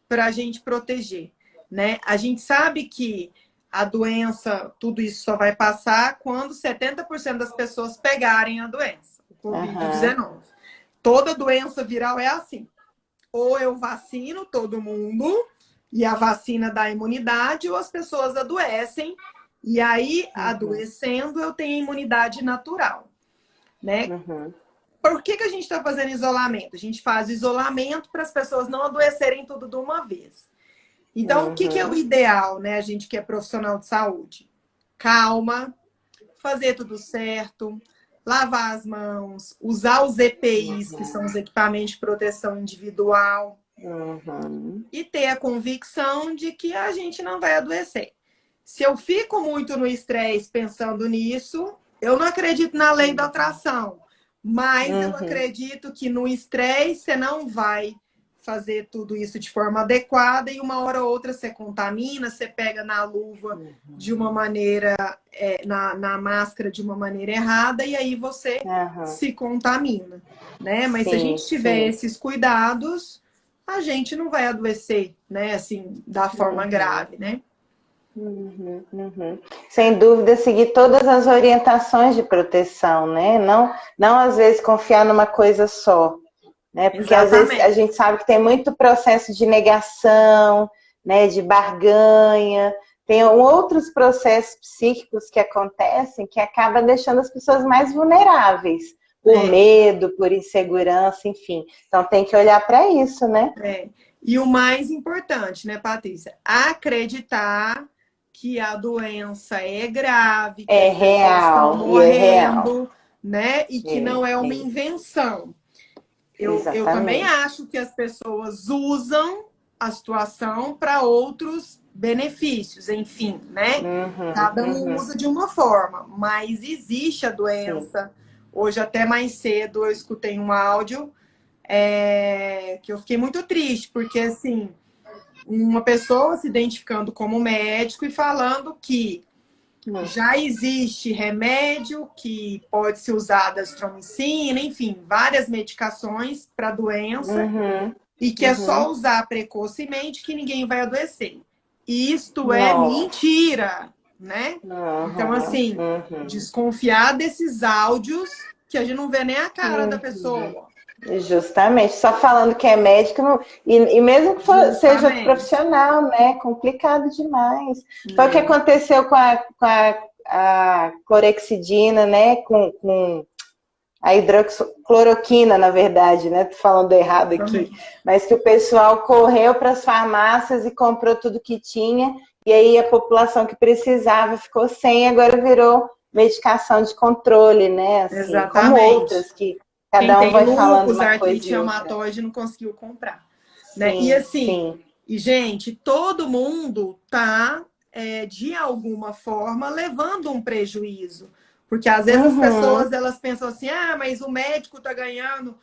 para a gente proteger, né? A gente sabe que a doença, tudo isso só vai passar quando 70% das pessoas pegarem a doença, o Covid-19. Toda doença viral é assim. Ou eu vacino todo mundo e a vacina dá imunidade, ou as pessoas adoecem e aí, adoecendo, eu tenho imunidade natural, né? Por que a gente está fazendo isolamento? A gente faz isolamento para as pessoas não adoecerem tudo de uma vez. Então, o que é o ideal, né? A gente que é profissional de saúde. Calma, fazer tudo certo, lavar as mãos, usar os EPIs, que são os equipamentos de proteção individual, e ter a convicção de que a gente não vai adoecer. Se eu fico muito no estresse pensando nisso, eu não acredito na lei da atração, mas eu acredito que no estresse você não vai fazer tudo isso de forma adequada e uma hora ou outra você contamina, você pega na luva de uma maneira, na máscara de uma maneira errada e aí você se contamina, né? Mas se a gente tiver esses cuidados, a gente não vai adoecer, né? Assim, da forma grave, né? Sem dúvida, seguir todas as orientações de proteção, né? Não às vezes confiar numa coisa só. Né? Porque às vezes a gente sabe que tem muito processo de negação, né? De barganha, tem outros processos psíquicos que acontecem que acabam deixando as pessoas mais vulneráveis, por medo, por insegurança, enfim. Então tem que olhar para isso, né? E o mais importante, né, Patrícia? Acreditar que a doença é grave, que as pessoas estão morrendo, né? E que não é uma invenção. Eu também acho que as pessoas usam a situação para outros benefícios, enfim, né? Cada um usa de uma forma, mas existe a doença. Hoje, até mais cedo, eu escutei um áudio que eu fiquei muito triste, porque, assim, uma pessoa se identificando como médico e falando que já existe remédio que pode ser usado, azitromicina, enfim, várias medicações para doença e que é só usar precocemente que ninguém vai adoecer. Isto é mentira, né? Então, assim, desconfiar desses áudios que a gente não vê nem a cara da pessoa. Justamente, só falando que é médico, e mesmo que seja profissional, né? Complicado demais. Foi o que aconteceu com a clorexidina, né? Com a hidroxicloroquina, na verdade, né? Tô falando errado aqui. Mas que o pessoal correu para as farmácias e comprou tudo que tinha, e aí a população que precisava ficou sem, agora virou medicação de controle, né? Assim, como outras que quem Cada um tem vai falando lúpus, uma coisa artrite e outra. reumatoide não conseguiu comprar. Né? E Sim, assim, sim. e gente, todo mundo tá, de alguma forma, levando um prejuízo. Porque às vezes as Uhum, pessoas elas pensam assim, ah, mas o médico tá ganhando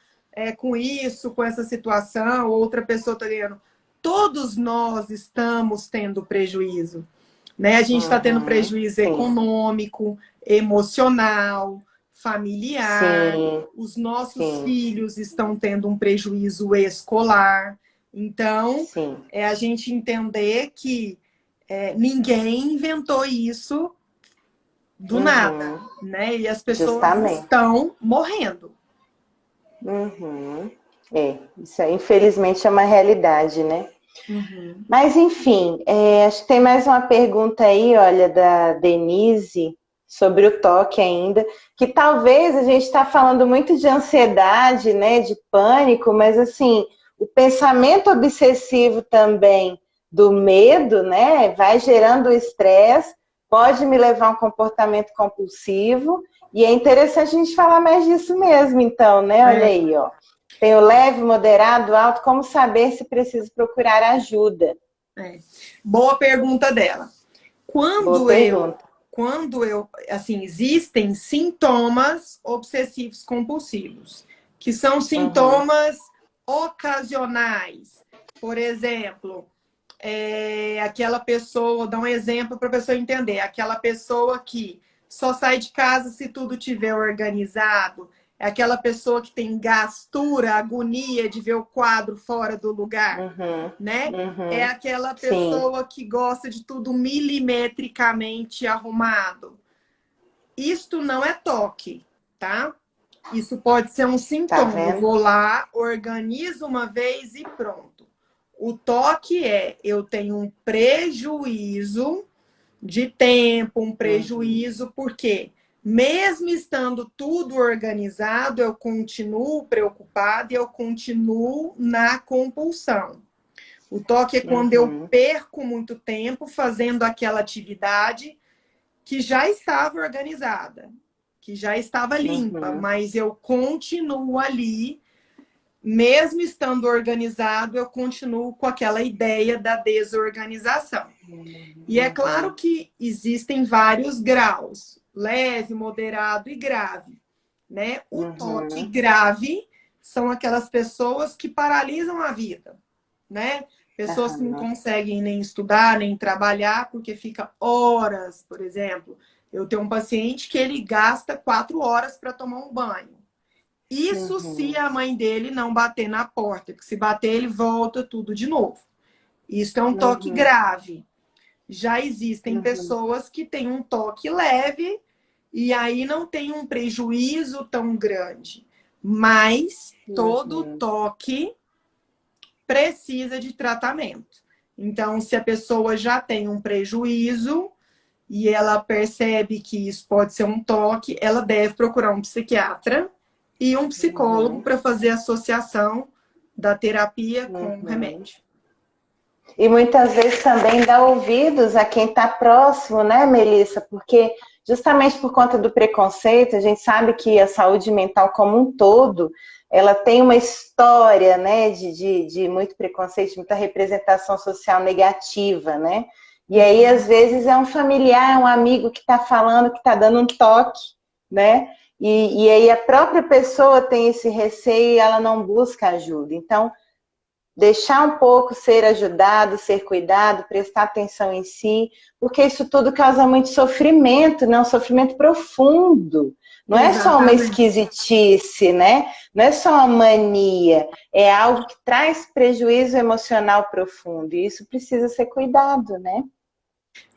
com isso, com essa situação, outra pessoa tá ganhando. Todos nós estamos tendo prejuízo. Né? A gente está tendo uhum. prejuízo Sim, econômico, emocional, familiar, sim, os nossos sim, filhos estão tendo um prejuízo escolar. Então, sim. é a gente entender que ninguém inventou isso do nada, Uhum. né? E as pessoas Justamente. estão morrendo. Uhum. Isso aí, infelizmente é uma realidade, né? Uhum. Mas, enfim, acho que tem mais uma pergunta aí, olha, da Denise, sobre o toque ainda, que talvez a gente está falando muito de ansiedade, né, de pânico, mas, assim, o pensamento obsessivo também do medo, né, vai gerando estresse, pode me levar a um comportamento compulsivo, e é interessante a gente falar mais disso mesmo, então, né, olha É, aí, ó. Tem o leve, moderado, alto, como saber se preciso procurar ajuda? é. Boa pergunta dela. Boa Quando eu, pergunta. assim, existem sintomas obsessivos compulsivos, que são Uhum, sintomas ocasionais. Por exemplo, aquela pessoa, vou dar um exemplo para a pessoa entender, aquela pessoa que só sai de casa se tudo tiver organizado, é aquela pessoa que tem gastura, agonia de ver o quadro fora do lugar, uhum, né? É uhum. aquela Sim, pessoa que gosta de tudo milimetricamente arrumado. Isto não é toque, tá? Isso pode ser um tá sintoma. Eu vendo? vou lá, organizo uma vez e pronto. O toque eu tenho um prejuízo de tempo, um Uhum, prejuízo, porque mesmo estando tudo organizado, eu continuo preocupada e eu continuo na compulsão. O toque é quando eu uhum, perco muito tempo fazendo aquela atividade que já estava organizada, que já estava limpa, uhum, mas eu continuo ali, mesmo estando organizado, eu continuo com aquela ideia da desorganização. E é claro uhum, que existem vários graus, leve, moderado e grave, né? O toque uhum, grave são aquelas pessoas que paralisam a vida, né? Pessoas que não uhum, conseguem nem estudar, nem trabalhar, porque fica horas, por exemplo. Eu tenho um paciente que ele gasta 4 horas para tomar um banho. Isso se uhum, a mãe dele não bater na porta, porque se bater, ele volta tudo de novo. Isso é um toque uhum, grave. Já existem uhum, pessoas que têm um toque leve e aí não tem um prejuízo tão grande. Mas todo uhum. toque precisa de tratamento. Então, se a pessoa já tem um prejuízo e ela percebe que isso pode ser um toque, ela deve procurar um psiquiatra e um psicólogo Uhum, para fazer a associação da terapia com o uhum. remédio. E muitas vezes também dá ouvidos a quem está próximo, né, Melissa? Porque justamente por conta do preconceito, a gente sabe que a saúde mental como um todo, ela tem uma história, né, de muito preconceito, muita representação social negativa, né? E aí, às vezes, é um familiar, um amigo que está falando, que está dando um toque, né? E aí a própria pessoa tem esse receio e ela não busca ajuda. Então, deixar um pouco ser ajudado, ser cuidado, prestar atenção em si, porque isso tudo causa muito sofrimento, né? Um sofrimento profundo. Não é só uma Exatamente. esquisitice, né? Não é só uma mania, é algo que traz prejuízo emocional profundo, e isso precisa ser cuidado, né?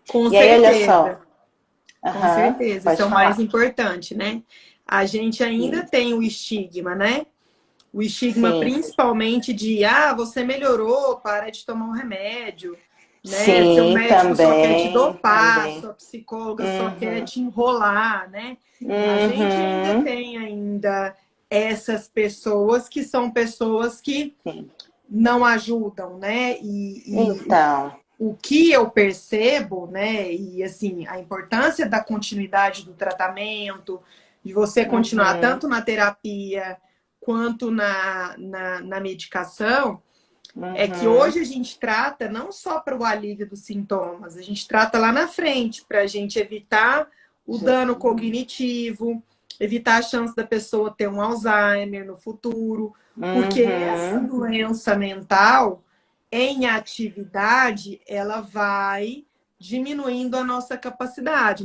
Com E aí, olha só, certeza. Com aham, certeza, isso pode é o mais falar. importante, né? A gente ainda Sim, tem o estigma, né? O estigma sim, principalmente de, você melhorou, para de tomar um remédio, né? Seu sim, médico só quer te também, dopar, também. sua psicóloga só quer Uhum, te enrolar, né? A gente ainda uhum, tem ainda essas pessoas que são pessoas que sim. não ajudam, né? E Então, o que eu percebo, né, e assim, a importância da continuidade do tratamento, de você continuar uhum, tanto na terapia quanto na medicação, é que hoje a gente trata não só para o alívio dos sintomas, a gente trata lá na frente, para a gente evitar o dano cognitivo, evitar a chance da pessoa ter um Alzheimer no futuro, porque essa doença mental, em atividade, ela vai diminuindo a nossa capacidade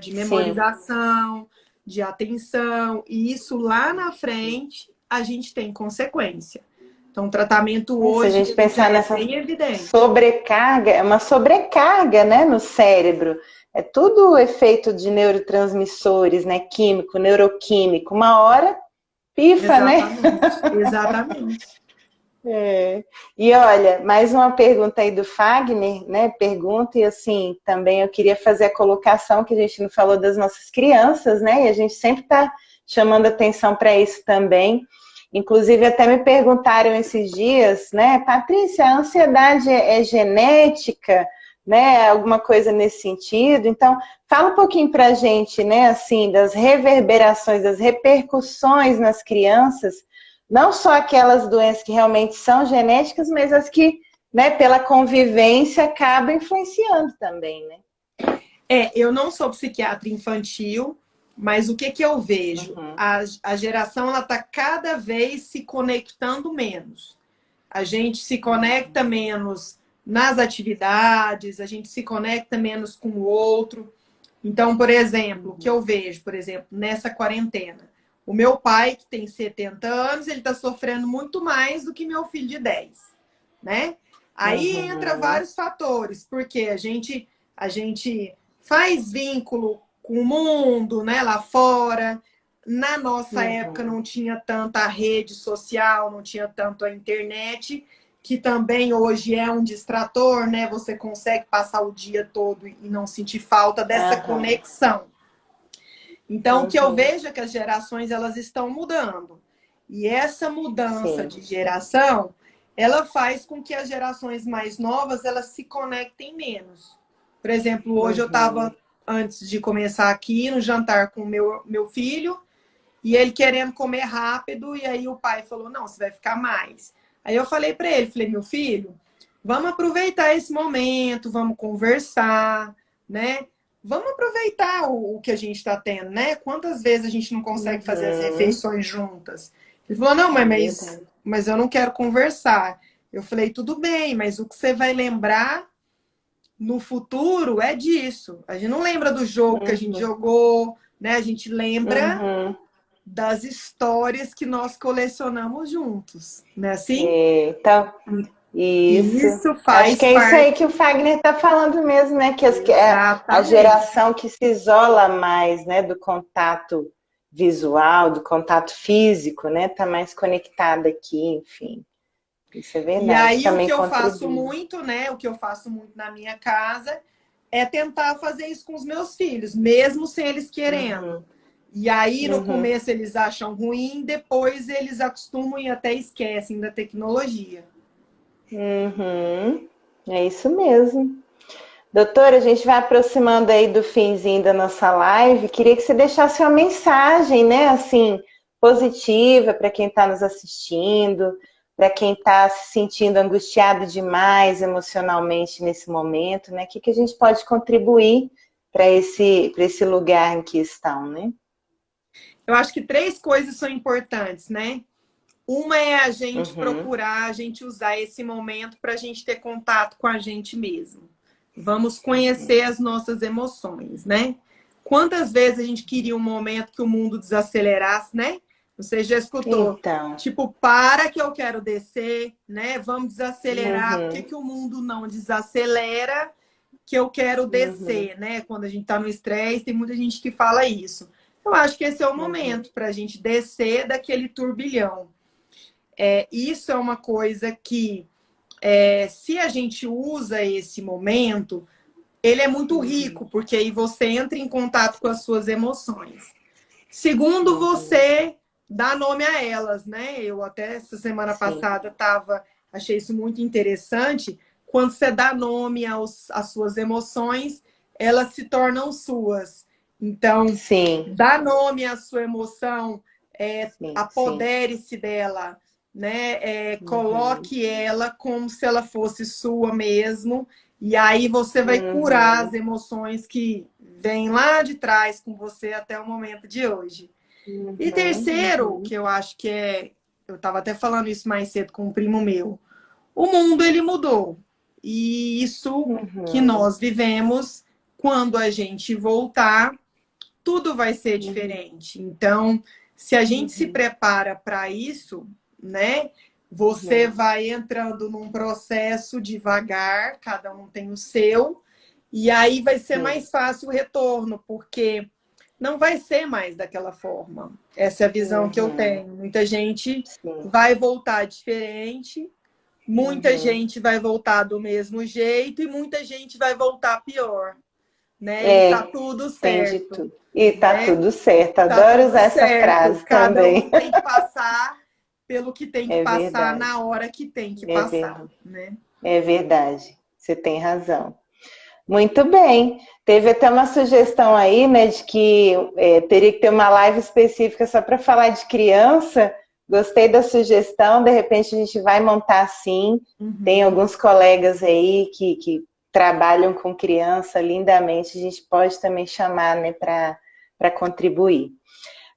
de memorização, de atenção, e isso lá na frente a gente tem consequência. Então, o tratamento hoje, se a gente pensar nessa bem evidente. Sobrecarga, é uma sobrecarga, né, no cérebro. É tudo efeito de neurotransmissores, né, químico, neuroquímico. Uma hora, pifa, Exatamente, exatamente. E olha, mais uma pergunta aí do Fagner, né? Pergunta, e assim, também eu queria fazer a colocação que a gente não falou das nossas crianças, né? E a gente sempre está chamando atenção para isso também. Inclusive, até me perguntaram esses dias, né, Patrícia, a ansiedade é genética, né? Alguma coisa nesse sentido. Então, fala um pouquinho para a gente, né, assim, das reverberações, das repercussões nas crianças, não só aquelas doenças que realmente são genéticas, mas as que, né, pela convivência, acabam influenciando também, né? Eu não sou psiquiatra infantil, mas o que eu vejo? A geração ela está cada vez se conectando menos. A gente se conecta menos nas atividades, a gente se conecta menos com o outro. Então, por exemplo, o que eu vejo, por exemplo, nessa quarentena, o meu pai, que tem 70 anos, ele está sofrendo muito mais do que meu filho de 10, né? Aí entra vários fatores, porque a gente faz vínculo com o mundo, né, lá fora. Na nossa época não tinha tanta rede social, não tinha tanto a internet, que também hoje é um distrator, né? Você consegue passar o dia todo e não sentir falta dessa conexão. Então, o que eu vejo é que as gerações elas estão mudando. E essa mudança de geração, ela faz com que as gerações mais novas elas se conectem menos. Por exemplo, hoje eu estava, antes de começar aqui, no jantar com o meu filho, e ele querendo comer rápido, e aí o pai falou, não, você vai ficar mais. Aí eu falei para ele, meu filho, vamos aproveitar esse momento, vamos conversar, né? Vamos aproveitar o que a gente está tendo, né? Quantas vezes a gente não consegue fazer as refeições juntas? Ele falou, não, mas eu não quero conversar. Eu falei, tudo bem, mas o que você vai lembrar no futuro é disso. A gente não lembra do jogo que a gente jogou, né? A gente lembra das histórias que nós colecionamos juntos, né? Assim? Então, isso faz acho que é isso aí que o Fagner está falando mesmo, né? Que a geração que se isola mais, né, do contato visual, do contato físico, né? Está mais conectada aqui, enfim. Isso é verdade. E aí também o que eu faço muito, né? O que eu faço muito na minha casa é tentar fazer isso com os meus filhos, mesmo sem eles querendo. E aí, no começo, eles acham ruim, depois eles acostumam e até esquecem da tecnologia. É isso mesmo. Doutora, a gente vai aproximando aí do finzinho da nossa live. Queria que você deixasse uma mensagem, né, assim, positiva para quem está nos assistindo, para quem está se sentindo angustiado demais emocionalmente nesse momento, né? O que a gente pode contribuir para esse lugar em que estão, né? Eu acho que 3 coisas são importantes, né? Uma é a gente procurar, a gente usar esse momento para a gente ter contato com a gente mesmo. Vamos conhecer as nossas emoções, né? Quantas vezes a gente queria um momento que o mundo desacelerasse, né? Você já escutou? Então. Tipo, para que eu quero descer, né? Vamos desacelerar. Por que o mundo não desacelera que eu quero descer, né? Quando a gente tá no estresse, tem muita gente que fala isso. Eu acho que esse é o momento para a gente descer daquele turbilhão. Isso é uma coisa que, se a gente usa esse momento, ele é muito rico, porque aí você entra em contato com as suas emoções. Segundo, você dá nome a elas, né? Eu até essa semana passada achei isso muito interessante. Quando você dá nome às suas emoções, elas se tornam suas. Então, dar nome à sua emoção Sim, sim. apodere-se dela, né? Uhum. Coloque ela como se ela fosse sua mesmo, e aí você vai curar as Uhum. emoções que vêm lá de trás com você até o momento de hoje. E Uhum. terceiro, Uhum. que eu acho que eu estava até falando isso mais cedo com um primo meu, o mundo ele mudou. E isso que Uhum. nós vivemos, quando a gente voltar, tudo vai ser Uhum. diferente. Então, se a gente se Uhum. prepara para isso, né? Você Uhum. vai entrando num processo devagar, cada um tem o seu, e aí vai ser Sim. mais fácil o retorno, porque não vai ser mais daquela forma. Essa é a visão que eu Uhum. tenho. Muita gente Sim. vai voltar diferente, muita Uhum. gente vai voltar do mesmo jeito e muita gente vai voltar pior, né? E tá É, tudo tem de certo, tudo. E tá né? tudo certo. Tá Adoro tudo usar essa certo. frase Cada também. um tem que passar pelo que tem que É passar verdade. na hora que tem que É passar, verdade. né? É verdade. Você tem razão. Muito bem. Teve até uma sugestão aí, né, de que teria que ter uma live específica só para falar de criança. Gostei da sugestão. De repente a gente vai montar sim. Tem Uhum. alguns colegas aí que trabalham com criança lindamente. A gente pode também chamar, né, para contribuir.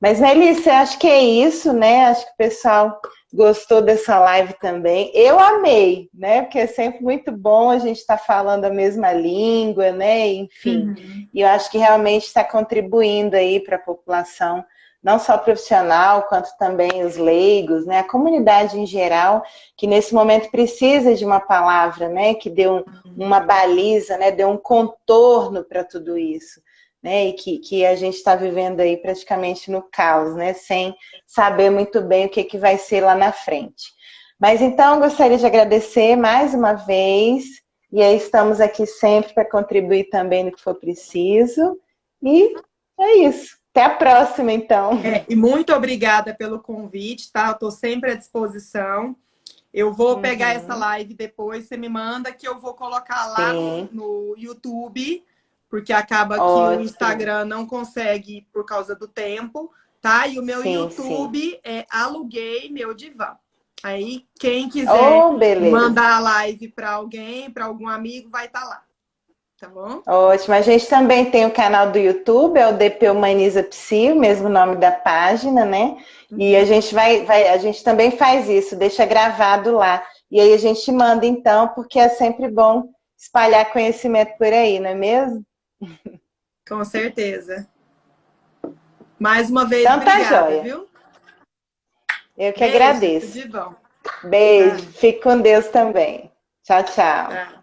Mas, Melissa, acho que é isso, né? Acho que o pessoal gostou dessa live também. Eu amei, né? Porque é sempre muito bom a gente estar falando a mesma língua, né? Enfim, Uhum. e eu acho que realmente está contribuindo aí para a população, não só profissional, quanto também os leigos, né? A comunidade em geral, que nesse momento precisa de uma palavra, né? Que dê uma baliza, né? Dê um contorno para tudo isso, né? E que a gente está vivendo aí praticamente no caos, né? Sem saber muito bem o que vai ser lá na frente. Mas então, eu gostaria de agradecer mais uma vez, e aí estamos aqui sempre para contribuir também no que for preciso. E é isso. Até a próxima, então. E muito obrigada pelo convite, tá? Eu estou sempre à disposição. Eu vou pegar essa Uhum. live depois, você me manda que eu vou colocar lá Sim, no YouTube, porque acaba que o ótimo. Instagram não consegue por causa do tempo, tá? E o meu Sim, sim. YouTube é Aluguei Meu Divã. Aí, quem quiser Oh, beleza. mandar a live para alguém, para algum amigo, vai estar lá, tá bom? Ótimo. A gente também tem o canal do YouTube, é o DP Humaniza Psi, o mesmo nome da página, né? E a gente a gente também faz isso, deixa gravado lá. E aí a gente manda então, porque é sempre bom espalhar conhecimento por aí, não é mesmo? Com certeza. Mais uma vez, Então tá obrigada, joia. viu? Eu que Beijo, tudo agradeço. de bom. Beijo. Tá, Fique com Deus também. Tchau, tchau. tá.